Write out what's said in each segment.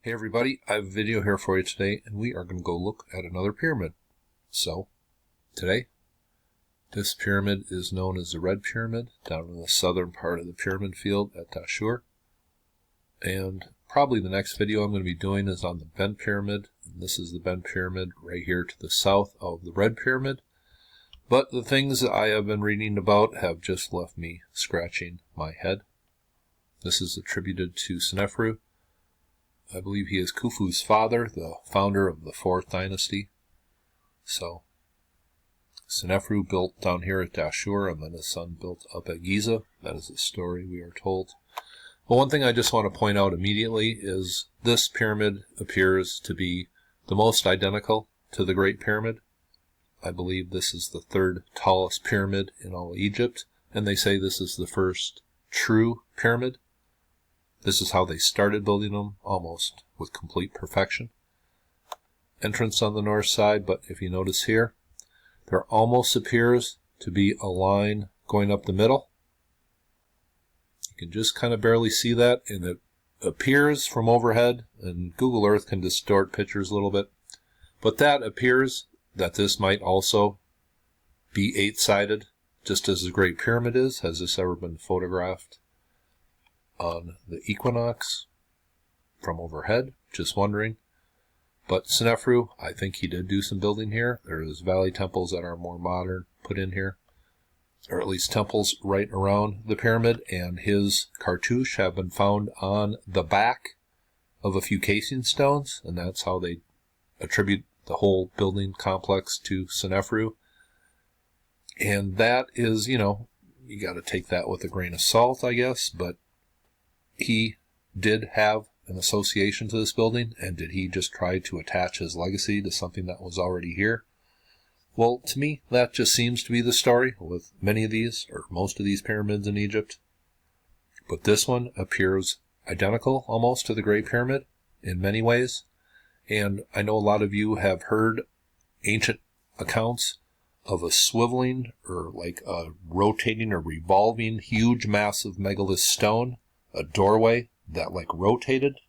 Hey everybody, I have a video here for you today, and we are going to go look at another pyramid. So, today, this pyramid is known as the Red Pyramid, down in the southern part of the pyramid field at Jocher. And probably the next video I'm going to be doing is on the Bent Pyramid, and this is the Bent Pyramid right here to the south of the Red Pyramid. But the things that I have been reading about have just left me scratching my head. This is attributed to Senefru. I believe he is Khufu's father, the founder of the 4th dynasty. So, Senefru built down here at Jocher, and then his son built up at Giza. That is the story we are told. But one thing I just want to point out immediately is this pyramid appears to be the most identical to the Great Pyramid. I believe this is the 3rd tallest pyramid in all Egypt, and they say this is the first true pyramid. This is how they started building them, almost with complete perfection. Entrance on the north side, but if you notice here, there almost appears to be a line going up the middle. You can just kind of barely see that, and it appears from overhead, and Google Earth can distort pictures a little bit, but that appears that this might also be 8-sided, just as the Great Pyramid is. Has this ever been photographed on the equinox from overhead? Just wondering. But Senefru, I think he did do some building here. There's valley temples that are more modern put in here, or at least temples right around the pyramid, and his cartouche have been found on the back of a few casing stones, and that's how they attribute the whole building complex to Senefru. And that is, you got to take that with a grain of salt, I guess, but he did have an association to this building, and did he just try to attach his legacy to something that was already here? Well, to me, that just seems to be the story with many of these, or most of these pyramids in Egypt. But this one appears identical almost to the Great Pyramid in many ways. And I know a lot of you have heard ancient accounts of a swiveling, or like a rotating or revolving huge massive megalith stone, a doorway that like rotated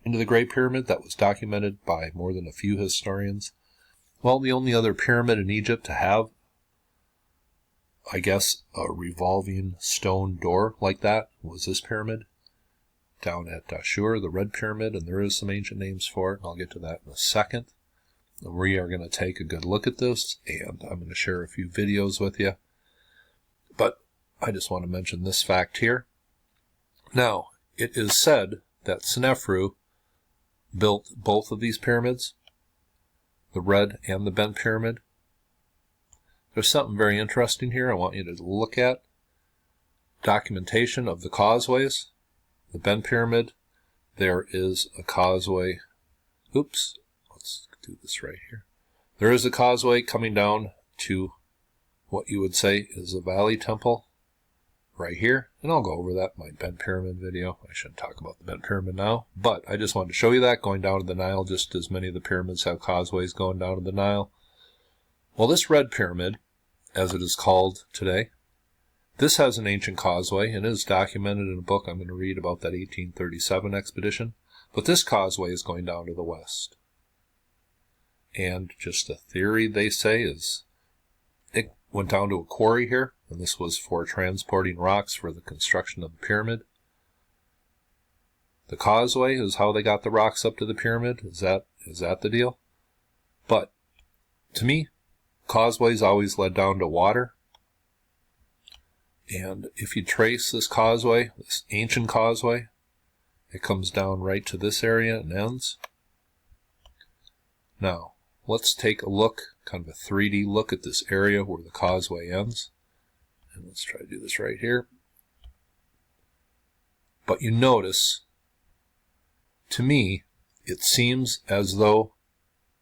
into the Great Pyramid, that was documented by more than a few historians. Well, the only other pyramid in Egypt to have, I guess, a revolving stone door like that was this pyramid down at Jocher, the Red Pyramid, and there is some ancient names for it, and I'll get to that in a second. And we are going to take a good look at this, and I'm going to share a few videos with you. But I just want to mention this fact here. Now, it is said that Senefru built both of these pyramids, the Red and the Bent Pyramid. There's something very interesting here I want you to look at. Documentation of the causeways. The Bent Pyramid, there is a causeway. Oops, let's do this right here. There is a causeway coming down to what you would say is a valley temple right here, and I'll go over that in my Bent Pyramid video. I shouldn't talk about the Bent Pyramid now, but I just wanted to show you that going down to the Nile, just as many of the pyramids have causeways going down to the Nile. Well, this Red Pyramid, as it is called today, this has an ancient causeway, and it is documented in a book I'm going to read about that 1837 expedition. But this causeway is going down to the west. And just a theory, they say, is it went down to a quarry here, and this was for transporting rocks for the construction of the pyramid. The causeway is how they got the rocks up to the pyramid. Is that the deal? But to me, causeways always led down to water. And if you trace this causeway, this ancient causeway, it comes down right to this area and ends. Now, let's take a look, kind of a 3D look at this area where the causeway ends. And let's try to do this right here. But you notice, to me, it seems as though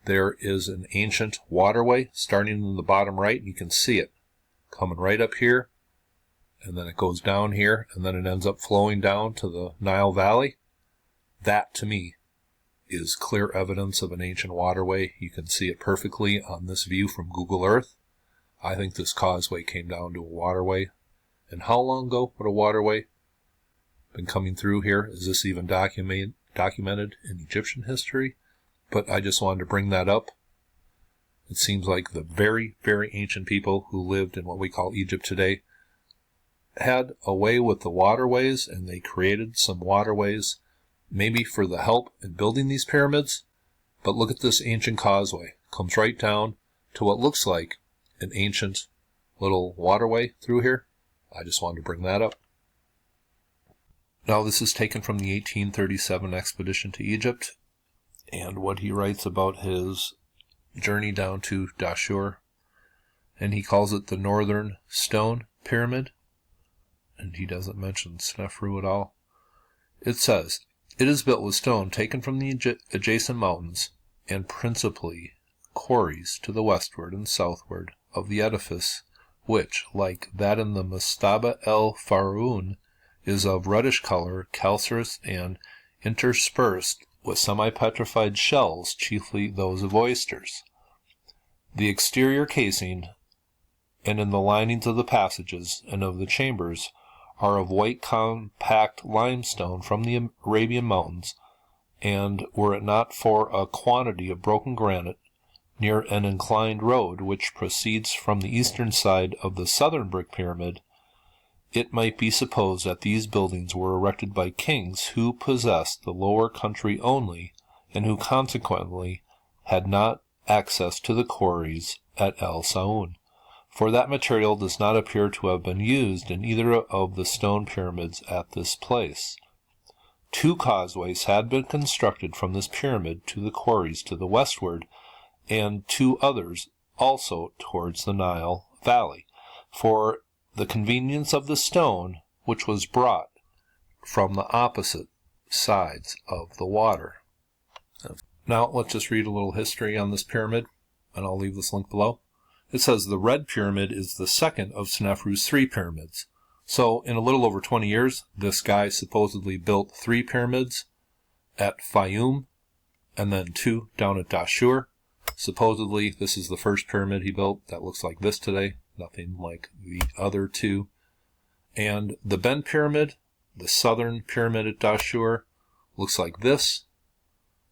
there is an ancient waterway starting in the bottom right. You can see it coming right up here. And then it goes down here, and then it ends up flowing down to the Nile Valley. That, to me, is clear evidence of an ancient waterway. You can see it perfectly on this view from Google Earth. I think this causeway came down to a waterway. And how long ago would a waterway been coming through here? Is this even documented documented in Egyptian history, but I just wanted to bring that up. It seems like the very, very ancient people who lived in what we call Egypt today had a way with the waterways, and they created some waterways, maybe for the help in building these pyramids. But look at this ancient causeway. Comes right down to what looks like an ancient little waterway through here. I just wanted to bring that up. Now, this is taken from the 1837 expedition to Egypt, and what he writes about his journey down to Jocher, and he calls it the Northern Stone Pyramid, and he doesn't mention Sneferu at all. It says, "It is built with stone taken from the adjacent mountains, and principally quarries to the westward and southward of the edifice, which, like that in the Mastaba el Faroun, is of reddish color, calcareous, and interspersed with semi-petrified shells, chiefly those of oysters. The exterior casing, and in the linings of the passages and of the chambers, are of white compact limestone from the Arabian mountains, and were it not for a quantity of broken granite near an inclined road which proceeds from the eastern side of the southern brick pyramid, it might be supposed that these buildings were erected by kings who possessed the lower country only, and who consequently had not access to the quarries at El Saun, for that material does not appear to have been used in either of the stone pyramids at this place. 2 causeways had been constructed from this pyramid to the quarries to the westward, and 2 others also towards the Nile valley, for the convenience of the stone, which was brought from the opposite sides of the water." Now, let's just read a little history on this pyramid, and I'll leave this link below. It says the Red Pyramid is the second of Sneferu's 3 pyramids. So, in a little over 20 years, this guy supposedly built 3 pyramids at Fayum, and then 2 down at Dashur. Supposedly, this is the first pyramid he built that looks like this today. Nothing like the other 2. And the Ben Pyramid, the southern pyramid at Dashur, looks like this.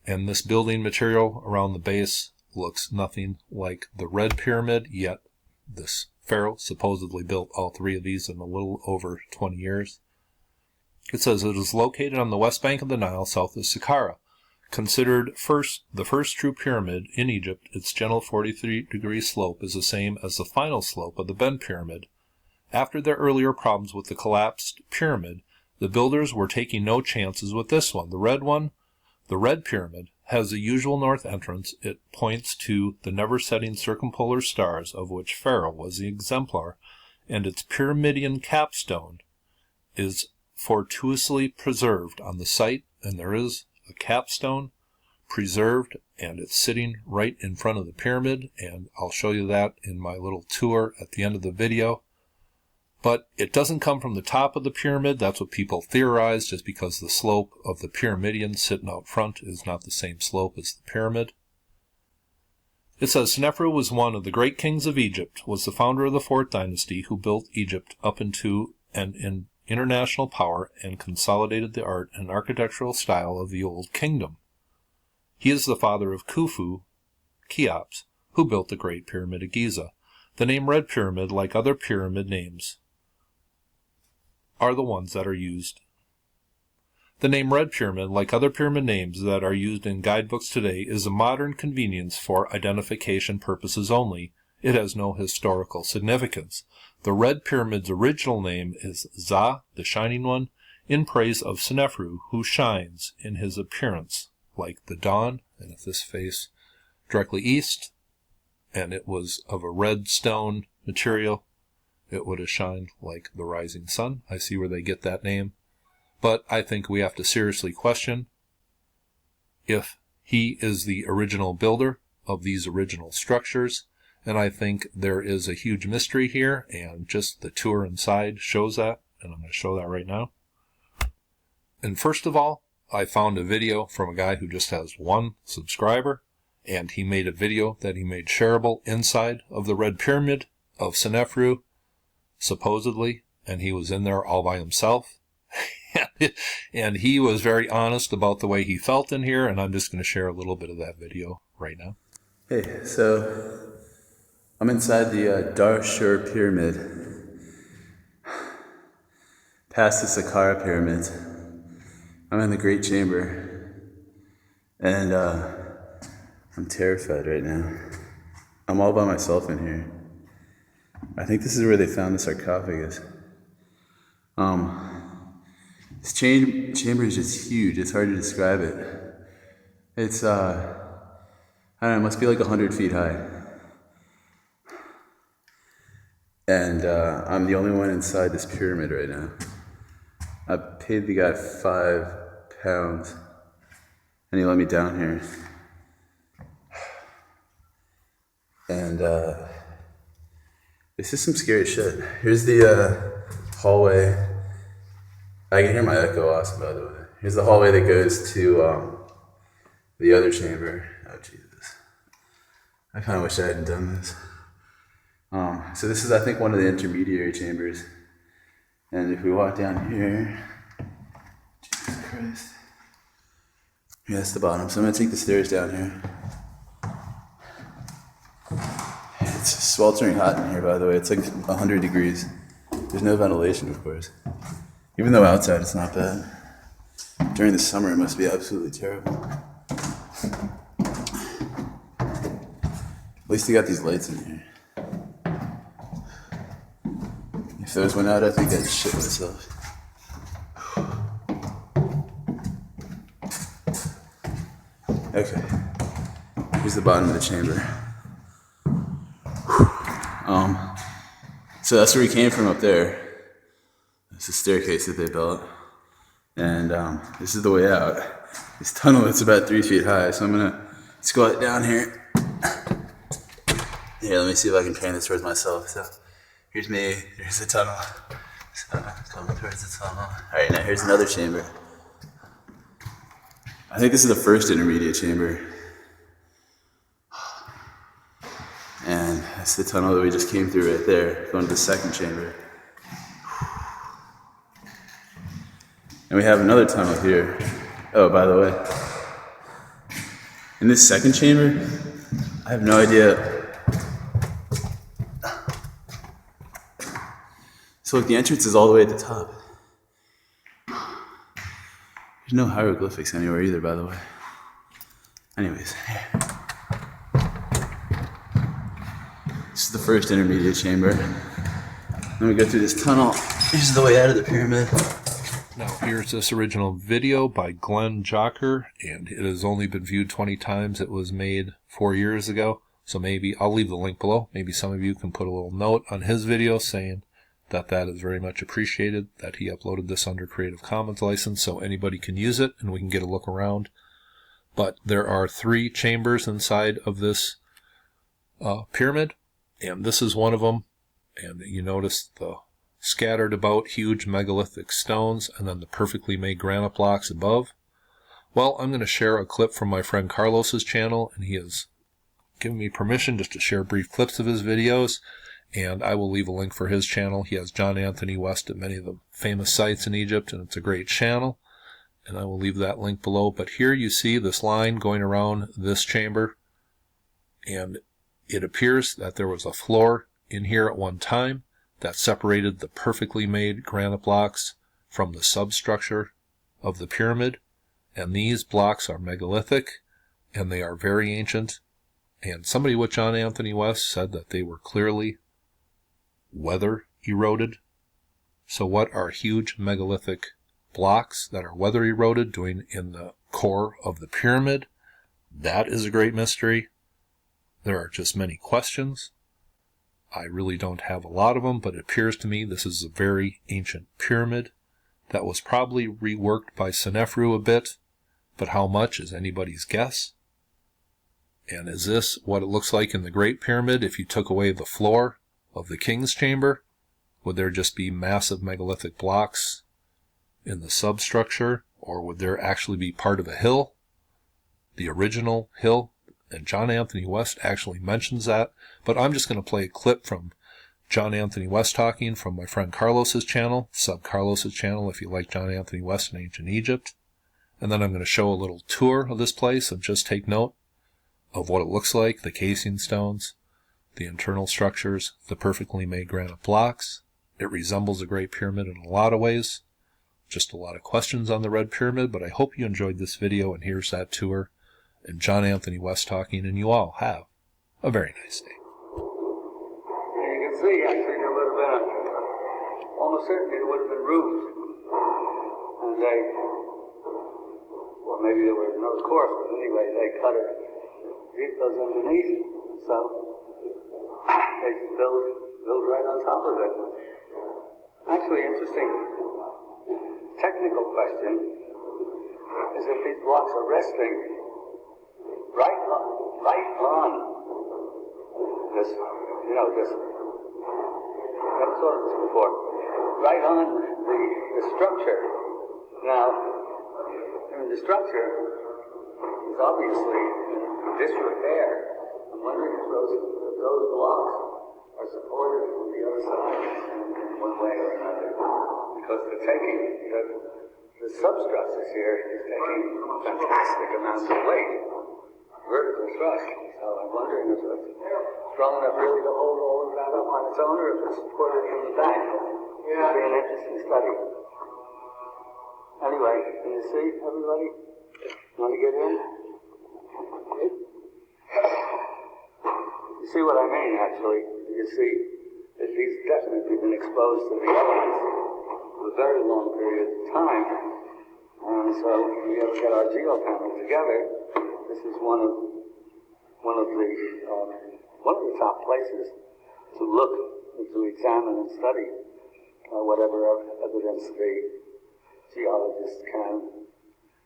And this building material around the base looks nothing like the Red Pyramid, yet this pharaoh supposedly built all 3 of these in a little over 20 years. It says it is located on the west bank of the Nile, south of Saqqara. Considered the first true pyramid in Egypt, its gentle 43-degree slope is the same as the final slope of the Ben Pyramid. After their earlier problems with the collapsed pyramid, the builders were taking no chances with this one. The Red Pyramid, has the usual north entrance. It points to the never-setting circumpolar stars, of which Pharaoh was the exemplar, and its pyramidion capstone is fortuitously preserved on the site, and there is a capstone preserved, and it's sitting right in front of the pyramid, and I'll show you that in my little tour at the end of the video. But it doesn't come from the top of the pyramid. That's what people theorize, just because the slope of the pyramidion sitting out front is not the same slope as the pyramid. It says Sneferu was one of the great kings of Egypt, was the founder of the 4th dynasty, who built Egypt up into an international power and consolidated the art and architectural style of the Old Kingdom. He is the father of Khufu, Cheops, who built the Great Pyramid of Giza. The name Red Pyramid, like other pyramid names, are the ones that are used. The name Red Pyramid, like other pyramid names that are used in guidebooks today, is a modern convenience for identification purposes only. It has no historical significance. The Red Pyramid's original name is Za, the Shining One, in praise of Sneferu, who shines in his appearance like the dawn, and if this face directly east, and it was of a red stone material, it would have shined like the rising sun. I see where they get that name. But I think we have to seriously question if he is the original builder of these original structures. And I think there is a huge mystery here, and just the tour inside shows that, and I'm going to show that right now. And first of all, I found a video from a guy who just has 1 subscriber, and he made a video that he made shareable inside of the Red Pyramid of Sneferu, supposedly, and he was in there all by himself. And he was very honest about the way he felt in here, and I'm just going to share a little bit of that video right now. Hey, so I'm inside the Jocher pyramid, past the Saqqara pyramids. I'm in the Great Chamber, and I'm terrified right now. I'm all by myself in here. I think this is where they found the sarcophagus. This chamber is just huge. It's hard to describe it. It's, I don't know, it must be like 100 feet high. And I'm the only one inside this pyramid right now. I paid the guy £5, and he let me down here. And this is some scary shit. Here's the hallway. I can hear my echo awesome, by the way. Here's the hallway that goes to the other chamber. Oh, Jesus. I kind of wish I hadn't done this. So this is, I think, one of the intermediary chambers. And if we walk down here, Jesus Christ. Yeah, that's the bottom. So I'm going to take the stairs down here. It's sweltering hot in here, by the way. It's like 100 degrees. There's no ventilation, of course. Even though outside it's not bad. During the summer it must be absolutely terrible. At least they got these lights in here. If those went out, I think I'd shit myself. Okay. Here's the bottom of the chamber. So that's where we came from up there. It's a staircase that they built. And this is the way out. This tunnel is about 3 feet high, so I'm gonna squat down here. Here, let me see if I can pan this towards myself. So here's me, here's the tunnel. So coming towards the tunnel. Alright, now here's another chamber. I think this is the first intermediate chamber. And that's the tunnel that we just came through right there, going to the second chamber. And we have another tunnel here. Oh, by the way, in this second chamber, I have no idea. So look, the entrance is all the way at the top. There's no hieroglyphics anywhere either, by the way. Anyways, here. This is the first intermediate chamber. Then we go through this tunnel. This is the way out of the pyramid. Now here's this original video by Jocher, and it has only been viewed 20 times. It was made 4 years ago, so maybe I'll leave the link below. Maybe some of you can put a little note on his video saying that that is very much appreciated, that he uploaded this under Creative Commons license so anybody can use it and we can get a look around. But there are 3 chambers inside of this pyramid, and this is one of them. And you notice the scattered about huge megalithic stones and then the perfectly made granite blocks above. Well, I'm going to share a clip from my friend Carlos's channel, and he has given me permission just to share brief clips of his videos, and I will leave a link for his channel. He has John Anthony West at many of the famous sites in Egypt, and it's a great channel, and I will leave that link below. But here you see this line going around this chamber, and it appears that there was a floor in here at one time that separated the perfectly made granite blocks from the substructure of the pyramid. And these blocks are megalithic, and they are very ancient. And somebody with John Anthony West said that they were clearly weather eroded. So what are huge megalithic blocks that are weather eroded doing in the core of the pyramid? That is a great mystery. There are just many questions. I really don't have a lot of them, but it appears to me this is a very ancient pyramid that was probably reworked by Senefru a bit, but how much is anybody's guess. And is this what it looks like in the Great Pyramid if you took away the floor of the King's Chamber? Would there just be massive megalithic blocks in the substructure, or would there actually be part of a hill, the original hill? And John Anthony West actually mentions that, but I'm just going to play a clip from John Anthony West talking from my friend Carlos's channel, sub Carlos's channel if you like John Anthony West and ancient Egypt. And then I'm going to show a little tour of this place and just take note of what it looks like, the casing stones, the internal structures, the perfectly made granite blocks. It resembles a Great Pyramid in a lot of ways. Just a lot of questions on the Red Pyramid, but I hope you enjoyed this video, and here's that tour. And John Anthony West talking, and you all have a very nice day. You can see, actually, there would have been almost certainly there would have been roofs. And or maybe there was another course, but anyway, they cut it, those underneath, so they build right on top of it. Actually, interesting technical question is if these blocks are resting right on this, this, I've thought of this before, right on the structure. Now, the structure is obviously in disrepair. I'm wondering if those blocks are supported from the other side in one way or another. Because they're taking, the substructure here is taking fantastic amounts of weight, vertical thrust. So I'm wondering if it's strong enough really to hold all of that up on its own, or if it's supported from the back. It would be an interesting study. Anyway, can you see everybody? Want to get in? You see what I mean, actually. You can see that these definitely been exposed to the elements for a very long period of time. And so we have to get our geopanel together. This is one of the top places to look and to examine and study whatever evidence the geologists can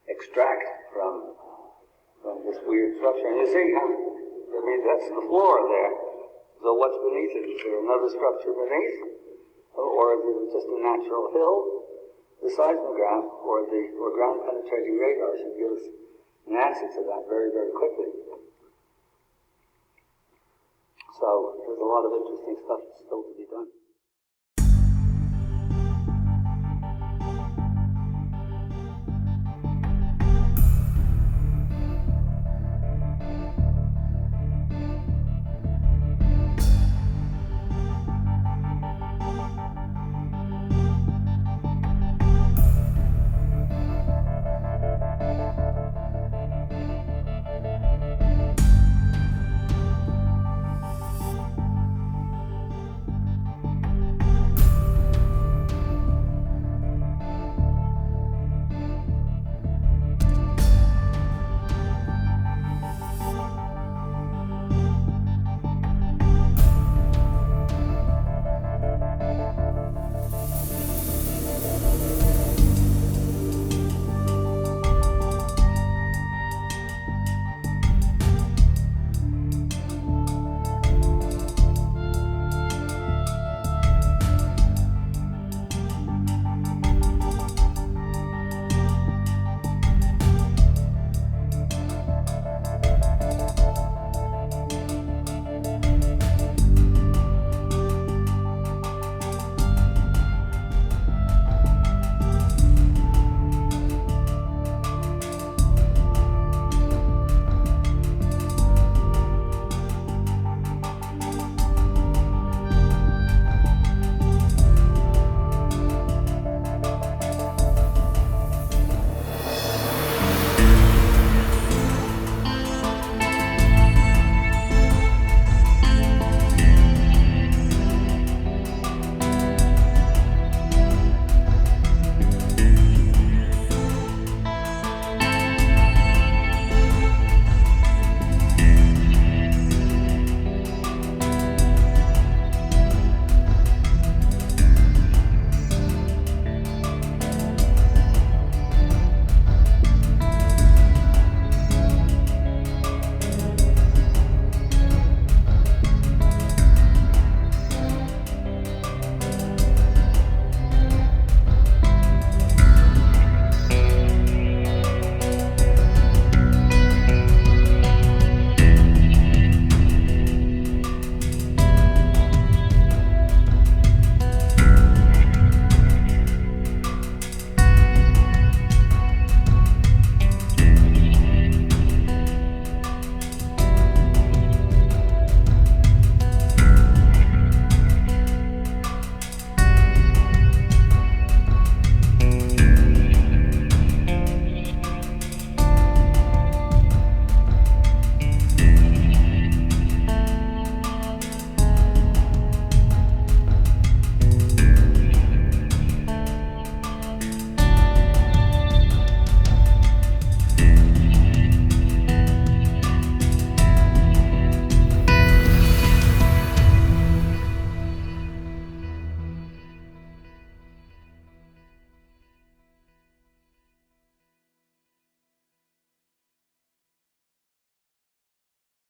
extract from this weird structure. And you see how, that's the floor there. So what's beneath it? Is there another structure beneath? Or is it just a natural hill? The seismograph or ground penetrating radar should give us an answer to that very, very quickly. So there's a lot of interesting stuff still to be done.